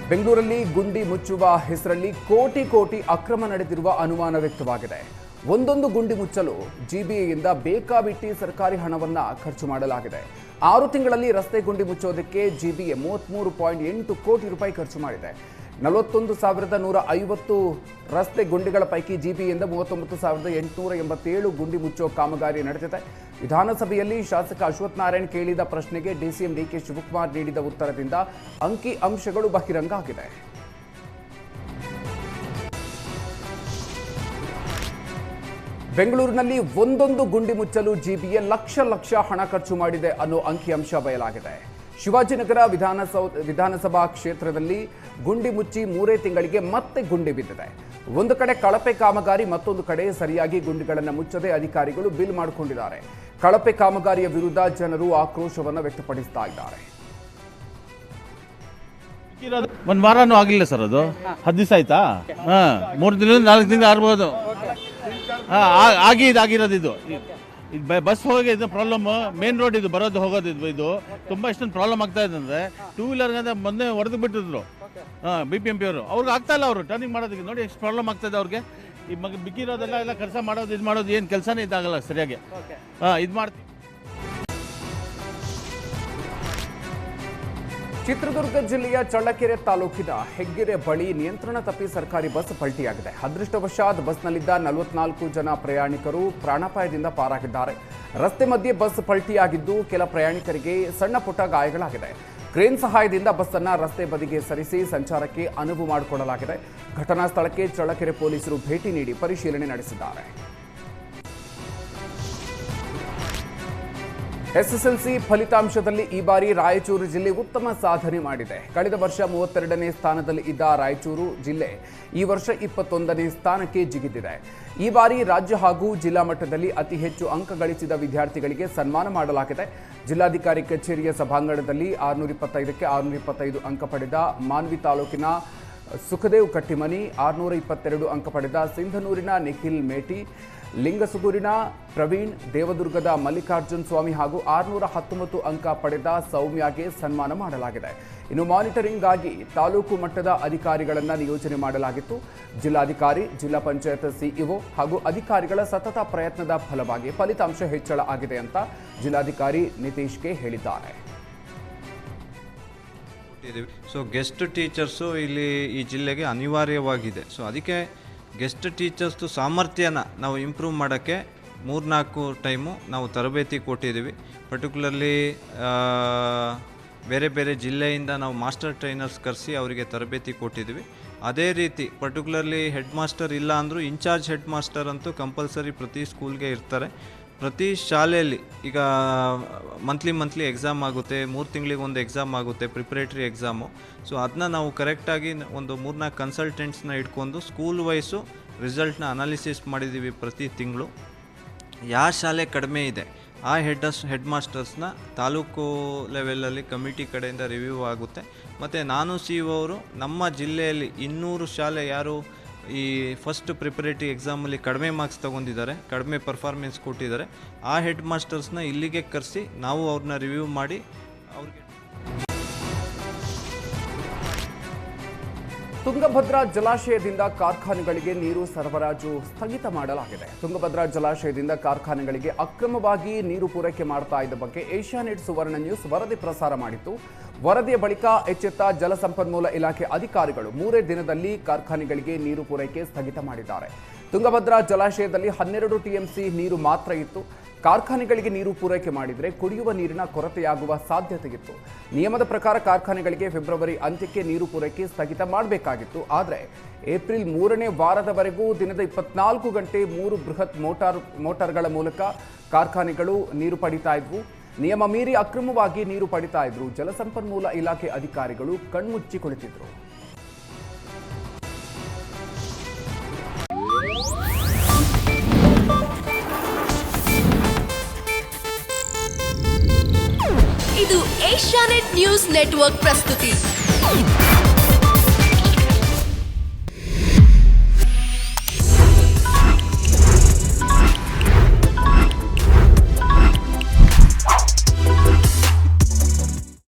ಬೆಂಗಳೂರಲ್ಲಿ ಗುಂಡಿ ಮುಚ್ಚುವ ಹೆಸರಲ್ಲಿ ಕೋಟಿ ಅಕ್ರಮ ನಡೆದಿರುವ ಅನುಮಾನ ವ್ಯಕ್ತವಾಗಿದೆ. ಒಂದೊಂದು ಗುಂಡಿ ಮುಚ್ಚಲು ಜಿಬಿಎಯಿಂದ ಬೇಕಾಬಿಟ್ಟಿ ಸರ್ಕಾರಿ ಹಣವನ್ನ ಖರ್ಚು ಮಾಡಲಾಗಿದೆ. 6 ತಿಂಗಳಲ್ಲಿ ರಸ್ತೆ ಗುಂಡಿ ಮುಚ್ಚೋದಕ್ಕೆ ಜಿಬಿಎ 33.8 ಕೋಟಿ ರೂಪಾಯಿ ಖರ್ಚು ಮಾಡಿದೆ. 41,150 ರಸ್ತೆ ಗುಂಡಿಗಳ ಪೈಕಿ ಜಿಬಿಎಯಿಂದ 39,887 ಗುಂಡಿ ಮುಚ್ಚೋ ಕಾಮಗಾರಿ ನಡೆದಿದೆ. ವಿಧಾನಸಭೆಯಲ್ಲಿ ಶಾಸಕ ಅಶ್ವಥ್ ನಾರಾಯಣ್ ಕೇಳಿದ ಪ್ರಶ್ನೆಗೆ ಡಿಸಿಎಂ ಡಿಕೆ ಶಿವಕುಮಾರ್ ನೀಡಿದ ಉತ್ತರದಿಂದ ಅಂಕಿ ಅಂಶಗಳು ಬಹಿರಂಗ ಆಗಿದೆ. ಬೆಂಗಳೂರಿನಲ್ಲಿ ಒಂದೊಂದು ಗುಂಡಿ ಮುಚ್ಚಲು ಜಿಬಿಎ ಲಕ್ಷ ಹಣ ಖರ್ಚು ಮಾಡಿದೆ ಅನ್ನೋ ಅಂಕಿಅಂಶ ಬಯಲಾಗಿದೆ. ಶಿವಾಜಿನಗರ ವಿಧಾನಸಭಾ ಕ್ಷೇತ್ರದಲ್ಲಿ ಗುಂಡಿ ಮುಚ್ಚಿ 3 ತಿಂಗಳಿಗೆ ಮತ್ತೆ ಗುಂಡಿ ಬಿದ್ದಿದೆ. ಒಂದು ಕಡೆ ಕಳಪೆ ಕಾಮಗಾರಿ, ಮತ್ತೊಂದು ಕಡೆ ಸರಿಯಾಗಿ ಗುಂಡಿಗಳನ್ನು ಮುಚ್ಚದೆ ಅಧಿಕಾರಿಗಳು ಬಿಲ್ ಮಾಡಿಕೊಂಡಿದ್ದಾರೆ. ಕಳಪೆ ಕಾಮಗಾರಿಯ ವಿರುದ್ಧ ಜನರು ಆಕ್ರೋಶವನ್ನು ವ್ಯಕ್ತಪಡಿಸ್ತಾ ಇದ್ದಾರೆ. ಒಂದು ವಾರನೂ ಆಗಿಲ್ಲ ಸರ್, ಅದು 10 ದಿವಸ ಆಯ್ತಾ? 3 ದಿನ 4 ದಿನ ಆಗ್ಬೋದು. ಆಗಿರೋದು ಇದು ಬಸ್ ಹೋಗಿ ಇದು ಪ್ರಾಬ್ಲಮ್. ಮೇನ್ ರೋಡ್ ಇದು ಬರೋದು ಹೋಗೋದು ಇದು ತುಂಬ ಇಷ್ಟೊಂದು ಪ್ರಾಬ್ಲಮ್ ಆಗ್ತಾ ಇದೆ ಅಂದರೆ 2 ವೀಲರ್ಗೆ ಮೊನ್ನೆ ಹೊಡೆದು ಬಿಟ್ಟಿದ್ರು BPMP ಅವರು. ಅವ್ರಿಗೆ ಆಗ್ತಾ ಇಲ್ಲ, ಅವರು ಟರ್ನಿಂಗ್ ಮಾಡೋದಕ್ಕೆ ನೋಡಿ ಎಷ್ಟು ಪ್ರಾಬ್ಲಮ್ ಆಗ್ತಾ ಇದೆ ಅವ್ರಿಗೆ. ಈ ಬಿಕ್ಕಿರೋದೆಲ್ಲ ಎಲ್ಲ ಕೆಲಸ ಮಾಡೋದು ಇದು ಮಾಡೋದು ಏನು ಕೆಲಸನೇ ಇದಾಗಲ್ಲ ಸರಿಯಾಗಿ. ಇದು ಮಾಡ್ತೀವಿ. ಚಿತ್ರದುರ್ಗ ಜಿಲ್ಲೆಯ ಚಳ್ಳಕೆರೆ ತಾಲೂಕಿನ ಹೆಗ್ಗೆರೆ ಬಳಿ ನಿಯಂತ್ರಣ ತಪ್ಪಿ ಸರ್ಕಾರಿ ಬಸ್ ಪಲ್ಟಿಯಾಗಿದೆ. ಅದೃಷ್ಟವಶಾತ್ ಬಸ್ನಲ್ಲಿದ್ದ 44 ಜನ ಪ್ರಯಾಣಿಕರು ಪ್ರಾಣಾಪಾಯದಿಂದ ಪಾರಾಗಿದ್ದಾರೆ. ರಸ್ತೆ ಮಧ್ಯೆ ಬಸ್ ಪಲ್ಟಿಯಾಗಿದ್ದು ಕೆಲ ಪ್ರಯಾಣಿಕರಿಗೆ ಸಣ್ಣ ಪುಟ್ಟ ಗಾಯಗಳಾಗಿದೆ. ಕ್ರೇನ್ ಸಹಾಯದಿಂದ ಬಸ್ ಅನ್ನು ರಸ್ತೆ ಬದಿಗೆ ಸರಿಸಿ ಸಂಚಾರಕ್ಕೆ ಅನುವು ಮಾಡಿಕೊಡಲಾಗಿದೆ. ಘಟನಾ ಸ್ಥಳಕ್ಕೆ ಚಳ್ಳಕೆರೆ ಪೊಲೀಸರು ಭೇಟಿ ನೀಡಿ ಪರಿಶೀಲನೆ ನಡೆಸಿದ್ದಾರೆ. SSLC ಫಲಿತಾಂಶದಲ್ಲಿ ಈ ಬಾರಿ ರಾಯಚೂರು ಜಿಲ್ಲೆ ಉತ್ತಮ ಸಾಧನೆ ಮಾಡಿದೆ. ಕಳೆದ ವರ್ಷ 32ನೇ ಸ್ಥಾನದಲ್ಲಿ ಇದ್ದ ರಾಯಚೂರು ಜಿಲ್ಲೆ ಈ ವರ್ಷ 21ನೇ ಸ್ಥಾನಕ್ಕೆ ಜಿಗಿದಿದೆ. ಈ ಬಾರಿ ರಾಜ್ಯ ಹಾಗೂ ಜಿಲ್ಲಾ ಮಟ್ಟದಲ್ಲಿ ಅತಿ ಹೆಚ್ಚು ಅಂಕ ಗಳಿಸಿದ ವಿದ್ಯಾರ್ಥಿಗಳಿಗೆ ಸನ್ಮಾನ ಮಾಡಲಾಗಿದೆ. ಜಿಲ್ಲಾಧಿಕಾರಿ ಕಚೇರಿಯ ಸಭಾಂಗಣದಲ್ಲಿ 625ಕ್ಕೆ 625 ಅಂಕ ಪಡೆದ ಮಾನ್ವಿ ತಾಲೂಕಿನ ಸುಖದೇವ್ ಕಟ್ಟಿಮನಿ, 622 ಅಂಕ ಪಡೆದ ಸಿಂಧನೂರಿನ ನಿಖಿಲ್ ಮೇಟಿ, ಲಿಂಗಸುಗೂರಿನ ಪ್ರವೀಣ್, ದೇವದುರ್ಗದ ಮಲ್ಲಿಕಾರ್ಜುನ್ ಸ್ವಾಮಿ ಹಾಗೂ 619 ಅಂಕ ಪಡೆದ ಸೌಮ್ಯಗೆ ಸನ್ಮಾನ ಮಾಡಲಾಗಿದೆ. ಇನ್ನು ಮಾನಿಟರಿಂಗ್ ಆಗಿ ತಾಲೂಕು ಮಟ್ಟದ ಅಧಿಕಾರಿಗಳನ್ನು ನಿಯೋಜನೆ ಮಾಡಲಾಗಿತ್ತು. ಜಿಲ್ಲಾಧಿಕಾರಿ, ಜಿಲ್ಲಾ ಪಂಚಾಯತ್ ಸಿಇಒ ಹಾಗೂ ಅಧಿಕಾರಿಗಳ ಸತತ ಪ್ರಯತ್ನದ ಫಲವಾಗಿ ಫಲಿತಾಂಶ ಹೆಚ್ಚಳ ಆಗಿದೆ ಅಂತ ಜಿಲ್ಲಾಧಿಕಾರಿ ನಿತೀಶ್ಗೆ ಹೇಳಿದ್ದಾರೆ. ಸೊ ಗೆಸ್ಟ್ ಟೀಚರ್ಸು ಇಲ್ಲಿ ಈ ಜಿಲ್ಲೆಗೆ ಅನಿವಾರ್ಯವಾಗಿದೆ. ಸೊ ಅದಕ್ಕೆ ಗೆಸ್ಟ್ ಟೀಚರ್ಸ್ದು ಸಾಮರ್ಥ್ಯನ ನಾವು ಇಂಪ್ರೂವ್ ಮಾಡೋಕ್ಕೆ 3-4 ಟೈಮು ನಾವು ತರಬೇತಿ ಕೊಟ್ಟಿದ್ದೀವಿ. ಪರ್ಟಿಕ್ಯುಲರ್ಲಿ ಬೇರೆ ಬೇರೆ ಜಿಲ್ಲೆಯಿಂದ ನಾವು ಮಾಸ್ಟರ್ ಟ್ರೈನರ್ಸ್ ಕರೆಸಿ ಅವರಿಗೆ ತರಬೇತಿ ಕೊಟ್ಟಿದ್ದೀವಿ. ಅದೇ ರೀತಿ ಪರ್ಟಿಕ್ಯುಲರ್ಲಿ ಹೆಡ್ ಮಾಸ್ಟರ್ ಇಲ್ಲ ಅಂದರೂ ಇನ್ಚಾರ್ಜ್ ಹೆಡ್ ಮಾಸ್ಟರ್ ಅಂತೂ ಕಂಪಲ್ಸರಿ ಪ್ರತಿ ಸ್ಕೂಲ್ಗೆ ಇರ್ತಾರೆ. ಪ್ರತಿ ಶಾಲೆಯಲ್ಲಿ ಈಗ ಮಂತ್ಲಿ ಎಕ್ಸಾಮ್ ಆಗುತ್ತೆ, 3 ತಿಂಗಳಿಗೆ ಒಂದು ಎಕ್ಸಾಮ್ ಆಗುತ್ತೆ, ಪ್ರಿಪ್ರೇಟರಿ ಎಕ್ಸಾಮು. ಸೊ ಅದನ್ನ ನಾವು ಕರೆಕ್ಟಾಗಿ ಒಂದು 3-4 ಕನ್ಸಲ್ಟೆಂಟ್ಸ್ನ ಇಟ್ಕೊಂಡು ಸ್ಕೂಲ್ ವೈಸು ರಿಸಲ್ಟ್ನ ಅನಾಲಿಸಿಸ್ ಮಾಡಿದ್ದೀವಿ. ಪ್ರತಿ ತಿಂಗಳು ಯಾವ ಶಾಲೆ ಕಡಿಮೆ ಇದೆ ಆ ಹೆಡ್ ಮಾಸ್ಟರ್ಸ್ನ ತಾಲೂಕು ಲೆವೆಲಲ್ಲಿ ಕಮಿಟಿ ಕಡೆಯಿಂದ ರಿವ್ಯೂ ಆಗುತ್ತೆ. ಮತ್ತು ನಾನು CEO ಅವರು ನಮ್ಮ ಜಿಲ್ಲೆಯಲ್ಲಿ 200 ಶಾಲೆ ಯಾರು ಈ ಫಸ್ಟ್ ಪ್ರಿಪರೇಟರಿ ಎಕ್ಸಾಮಲ್ಲಿ ಕಡಿಮೆ ಮಾರ್ಕ್ಸ್ ತೊಗೊಂಡಿದ್ದಾರೆ, ಕಡಿಮೆ ಪರ್ಫಾರ್ಮೆನ್ಸ್ ಕೊಟ್ಟಿದ್ದಾರೆ, ಆ ಹೆಡ್ ಮಾಸ್ಟರ್ಸ್ನ ಇಲ್ಲಿಗೆ ಕರೆಸಿ ನಾವು ಅವ್ರನ್ನ ರಿವ್ಯೂ ಮಾಡಿ ಅವ್ರಿಗೆ. ತುಂಗಭದ್ರಾ ಜಲಾಶಯದಿಂದ ಕಾರ್ಖಾನೆಗಳಿಗೆ ನೀರು ಸರಬರಾಜು ಸ್ಥಗಿತ ಮಾಡಲಾಗಿದೆ. ತುಂಗಭದ್ರಾ ಜಲಾಶಯದಿಂದ ಕಾರ್ಖಾನೆಗಳಿಗೆ ಅಕ್ರಮವಾಗಿ ನೀರು ಪೂರೈಕೆ ಮಾಡ್ತಾ ಇದ್ದ ಬಗ್ಗೆ ಏಷ್ಯಾನೆಟ್ ಸುವರ್ಣ ನ್ಯೂಸ್ ವರದಿ ಪ್ರಸಾರ ಮಾಡಿತ್ತು. ವರದಿಯ ಬಳಿಕ ಎಚ್ಚೆತ್ತ ಜಲಸಂಪನ್ಮೂಲ ಇಲಾಖೆ ಅಧಿಕಾರಿಗಳು 3 ದಿನದಲ್ಲಿ ಕಾರ್ಖಾನೆಗಳಿಗೆ ನೀರು ಪೂರೈಕೆ ಸ್ಥಗಿತ ಮಾಡಿದ್ದಾರೆ. ತುಂಗಭದ್ರಾ ಜಲಾಶಯದಲ್ಲಿ 12 TMC ನೀರು ಮಾತ್ರ ಇತ್ತು. ಕಾರ್ಖಾನೆಗಳಿಗೆ ನೀರು ಪೂರೈಕೆ ಮಾಡಿದರೆ ಕುಡಿಯುವ ನೀರಿನ ಕೊರತೆಯಾಗುವ ಸಾಧ್ಯತೆ ಇತ್ತು. ನಿಯಮದ ಪ್ರಕಾರ ಕಾರ್ಖಾನೆಗಳಿಗೆ ಫೆಬ್ರವರಿ ಅಂತ್ಯಕ್ಕೆ ನೀರು ಪೂರೈಕೆ ಸ್ಥಗಿತ ಮಾಡಬೇಕಾಗಿತ್ತು. ಆದರೆ ಏಪ್ರಿಲ್ 3ನೇ ವಾರದವರೆಗೂ ದಿನದ 24 ಗಂಟೆ 3 ಬೃಹತ್ ಮೋಟಾರ್ಗಳ ಮೂಲಕ ಕಾರ್ಖಾನೆಗಳು ನೀರು ಪಡಿತಾ ಇದ್ವು. ನಿಯಮ ಮೀರಿ ಅಕ್ರಮವಾಗಿ ನೀರು ಪಡಿತಾ ಇದ್ರು. ಜಲಸಂಪನ್ಮೂಲ ಇಲಾಖೆ ಅಧಿಕಾರಿಗಳು ಕಣ್ಮುಚ್ಚಿ ಕುಳಿತಿದ್ರು. ಇದು ಏಷ್ಯಾನೆಟ್ ನ್ಯೂಸ್ ನೆಟ್ವರ್ಕ್ ಪ್ರಸ್ತುತಿ.